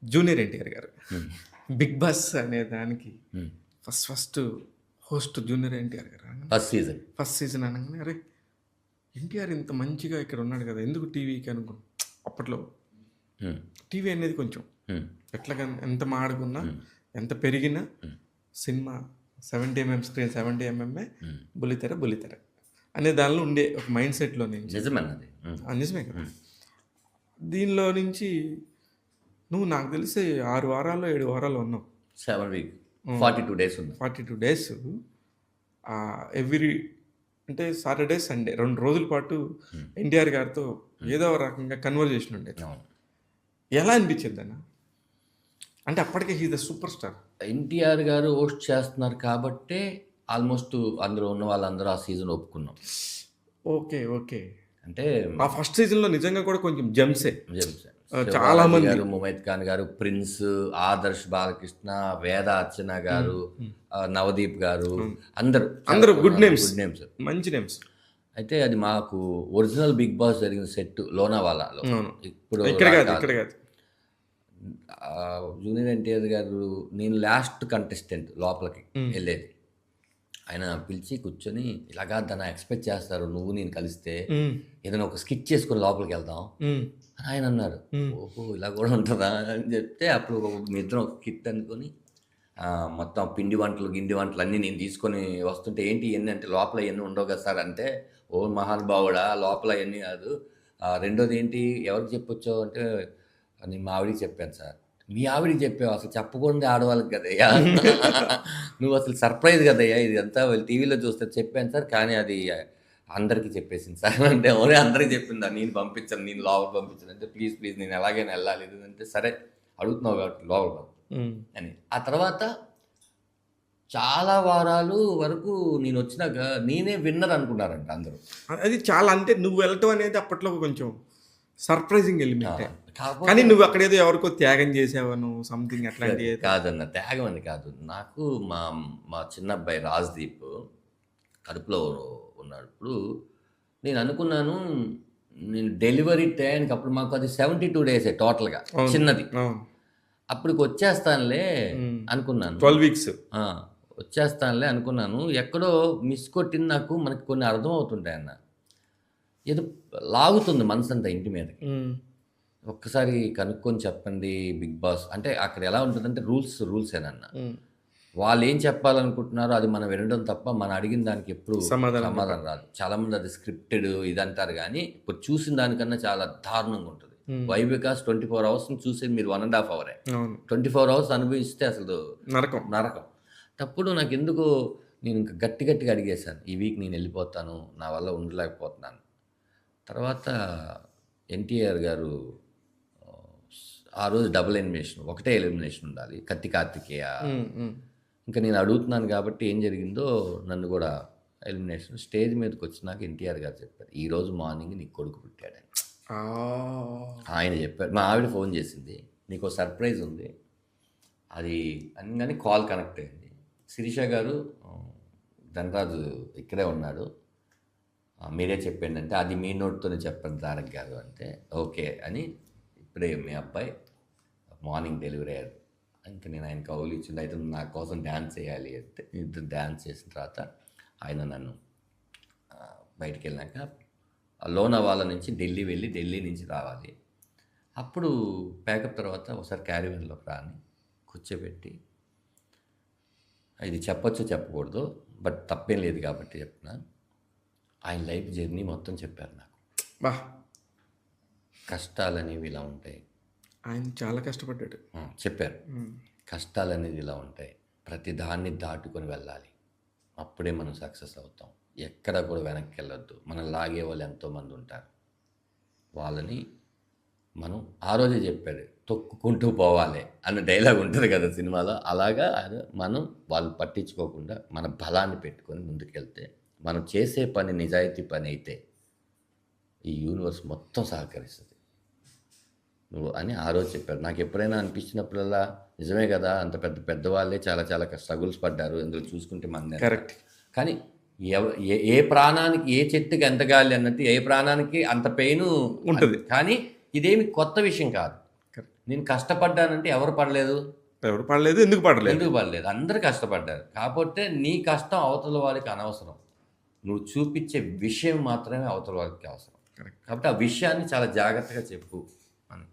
Junior NTR గారు. Big boss అనే దానికి ఫస్ట్ హోస్ట్ జూనియర్ ఎన్టీఆర్ గారు. ఫస్ట్ సీజన్ అనగానే అరే ఎన్టీఆర్ ఇంత మంచిగా ఇక్కడ ఉన్నాడు కదా, ఎందుకు టీవీకి అనుకున్నాను. అప్పట్లో టీవీ అనేది కొంచెం ఎట్లాగా ఎంత మాడుకున్నా ఎంత పెరిగినా సినిమా 70 mm స్క్రీన్ 70 mm బుల్లితెర అనే దానిలో ఉండే ఒక మైండ్ సెట్లో నుంచి నిజమే కదా. దీనిలో నుంచి నువ్వు నాకు తెలిసి 6 వారాలు 7 వారాలు ఉన్నావు. 42 days ఎవ్రీ అంటే సాటర్డే సండే 2 రోజుల పాటు ఎన్టీఆర్ గారితో ఏదో రకంగా కన్వర్జేషన్ ఉండేది. ఎలా అనిపించింది అన్న? అంటే అప్పటికే he the super star. NTR గారు హోస్ట్ చేస్తున్నారు కాబట్టే ఆల్మోస్ట్ అందులో ఉన్న వాళ్ళందరూ ఆ సీజన్ ఒప్పుకున్నాం. ఓకే అంటే ఆ ఫస్ట్ సీజన్లో నిజంగా కూడా కొంచెం జెమ్సే చాలా మంది గారు, ముమైత్ ఖాన్ గారు, ప్రిన్స్, ఆదర్శ్ బాలకృష్ణ, వేద అర్చన గారు, నవదీప్ గారు, అందరూ గుడ్ నేమ్స్, మంచి నేమ్స్. అయితే అది మాకు ఒరిజినల్ బిగ్ బాస్ జరిగిన సెట్ లోనావాలాలో. ఇప్పుడు జూనియర్ ఎన్టీఆర్ గారు, నేను లాస్ట్ కంటెస్టెంట్ లోపలికి వెళ్ళేది. ఆయన పిలిచి కూర్చొని ఇలాగా దాన్ని ఎక్స్పెక్ట్ చేస్తారు, నువ్వు నేను కలిస్తే ఏదైనా ఒక స్కిట్ చేసుకొని లోపలికి వెళ్దాం ఆయన అన్నారు. ఓహో ఇలా కూడా ఉంటుందా అని చెప్తే అప్పుడు మీ ఇద్దరం ఒక కిట్ అనుకొని మొత్తం పిండి వంటలు గిండి వంటలు అన్నీ నేను తీసుకొని వస్తుంటే ఏంటి ఇవన్నీ అంటే లోపల ఇవన్నీ ఉండవు కదా సార్ అంటే, ఓ మహానుభావుడా లోపల ఇవన్నీ కాదు. రెండోది ఏంటి ఎవరికి చెప్పొచ్చో అంటే నేను మా ఆవిడికి చెప్పాను సార్. మీ ఆవిడికి చెప్పావు? అసలు చెప్పకుండా ఆడవాళ్ళకి కదయ్యా నువ్వు అసలు సర్ప్రైజ్ కదయ్యా ఇది అంతా టీవీలో చూస్తే చెప్పాను సార్, కానీ అది అందరికీ చెప్పేసింది సార్ అంటే ఓరే అందరికీ చెప్పిందా, నేను పంపించాను, నేను లోపల పంపించాను అంటే ప్లీజ్ నేను ఎలాగైనా వెళ్ళాలి అంటే సరే అడుగుతున్నావు కాబట్టి లోపల అని. ఆ తర్వాత చాలా వారాలు వరకు నేను వచ్చినాక నేనే విన్నర్ అనుకున్నారంట అందరూ. అది చాలా అంటే నువ్వు వెళ్ళటం అనేది అప్పట్లో కొంచెం సర్ప్రైజింగ్ ఎలిమెంట్. కానీ నువ్వు అక్కడేదో ఎవరికో త్యాగం చేసావను సంథింగ్ అట్లాంటివి కాదన్న. త్యాగం అని కాదు, నాకు మా చిన్న అబ్బాయి రాజ్దీప్ కడుపులో ఉన్నప్పుడు నేను అనుకున్నాను, నేను డెలివరీ టైంకి అప్పుడు మాకు అది 72 days టోటల్గా చిన్నది. అప్పటికి వచ్చేస్తానులే అనుకున్నాను, 12 weeks వచ్చేస్తానులే అనుకున్నాను. ఎక్కడో మిస్ కొట్టింది నాకు. మనకి కొన్ని అర్థం అవుతుంటాయి అన్న, ఏదో లాగుతుంది మనసు అంతా ఇంటి మీదకి. ఒక్కసారి కనుక్కొని చెప్పండి బిగ్ బాస్ అంటే అక్కడ ఎలా ఉంటుందంటే రూల్సేనన్న. వాళ్ళు ఏం చెప్పాలనుకుంటున్నారో అది మనం వినడం తప్ప మనం అడిగిన దానికి ఎప్పుడు సమాధానం రాదు. చాలామంది అది స్క్రిప్టెడ్ ఇది అంటారు, కానీ ఇప్పుడు చూసిన దానికన్నా చాలా దారుణంగా ఉంటుంది. వై బికాస్ 24 hours చూసేది మీరు 1.5 hour. 24 hours అనుభవిస్తే అసలు నరకం. తప్పుడు నాకు ఎందుకు నేను ఇంకా గట్టిగా అడిగేశాను, ఈ వీక్ నేను వెళ్ళిపోతాను, నా వల్ల ఉండలేకపోతున్నాను. తర్వాత ఎన్టీఆర్ గారు ఆ రోజు డబుల్ ఎలిమినేషన్, ఒకటే ఎలిమినేషన్ ఉండాలి, కత్తి కార్తికేయ. ఇంకా నేను అడుగుతున్నాను కాబట్టి ఏం జరిగిందో నన్ను కూడా ఎలిమినేషన్ స్టేజ్ మీదకి వచ్చినాక ఎన్టీఆర్ గారు చెప్పారు, ఈరోజు మార్నింగ్ నీకు కొడుకు పుట్టాడని ఆయన చెప్పారు. మా ఆవిడ ఫోన్ చేసింది, నీకు సర్ప్రైజ్ ఉంది అది అనగానే కాల్ కనెక్ట్ అయింది. శిరీష గారు, ధనరాజు ఇక్కడే ఉన్నాడు, మీరే చెప్పండి అంటే, అది మీ నోట్తోనే చెప్పండి తారక్ గారు అంటే ఓకే అని. ఇప్పుడే మీ అబ్బాయి మార్నింగ్ డెలివరీ అయ్యారు. ఇంకా నేను ఆయన కౌలు ఇచ్చింది, అయితే నా కోసం డ్యాన్స్ చేయాలి అంటే ఇద్దరు డ్యాన్స్ చేసిన తర్వాత ఆయన నన్ను బయటికి వెళ్ళాక లోనావాలా నుంచి ఢిల్లీ వెళ్ళి ఢిల్లీ నుంచి రావాలి. అప్పుడు ప్యాకప్ తర్వాత ఒకసారి క్యారీవన్లోకి రాని కూర్చోబెట్టి, ఇది చెప్పొచ్చు చెప్పకూడదు బట్ తప్పేం లేదు కాబట్టి చెప్తున్నా, ఆయన లైఫ్ జర్నీ మొత్తం చెప్పారు నాకు. కష్టాలు అనేవి ఇలా ఉంటాయి, ఆయన చాలా కష్టపడ్డాడు చెప్పారు. కష్టాలు అనేది ఇలా ఉంటాయి, ప్రతి దాన్ని దాటుకొని వెళ్ళాలి, అప్పుడే మనం సక్సెస్ అవుతాం. ఎక్కడ కూడా వెనక్కి వెళ్ళొద్దు, మనం లాగే వాళ్ళు ఎంతోమంది ఉంటారు, వాళ్ళని మనం ఆ రోజే చెప్పాడు తొక్కుకుంటూ పోవాలి అన్న డైలాగ్ ఉంటుంది కదా సినిమాలో. అలాగా మనం వాళ్ళు పట్టించుకోకుండా మన బలాన్ని పెట్టుకొని ముందుకెళ్తే, మనం చేసే పని నిజాయితీ పని అయితే ఈ యూనివర్స్ మొత్తం సహకరిస్తుంది నువ్వు అని ఆ రోజు చెప్పారు. నాకు ఎప్పుడైనా అనిపించినప్పుడల్లా నిజమే కదా, అంత పెద్దవాళ్ళే చాలా చాలా స్ట్రగుల్స్ పడ్డారు ఇందులో చూసుకుంటే మన కరెక్ట్. కానీ ఏ ప్రాణానికి ఏ చెట్టుకి ఎంత గాలి అన్నట్టు ఏ ప్రాణానికి అంత పెయిన్ ఉంటుంది. కానీ ఇదేమి కొత్త విషయం కాదు. నేను కష్టపడ్డానంటే ఎవరు పడలేదు? ఎవరు పడలేదు, ఎందుకు పడలేదు? ఎందుకు పడలేదు? అందరూ కష్టపడ్డారు. కాకపోతే నీ కష్టం అవతల వారికి అనవసరం. నువ్వు చూపించే విషయం మాత్రమే అవతల వారికి అవసరం. కరెక్ట్. కాబట్టి ఆ విషయాన్ని చాలా జాగ్రత్తగా చెప్పు అని.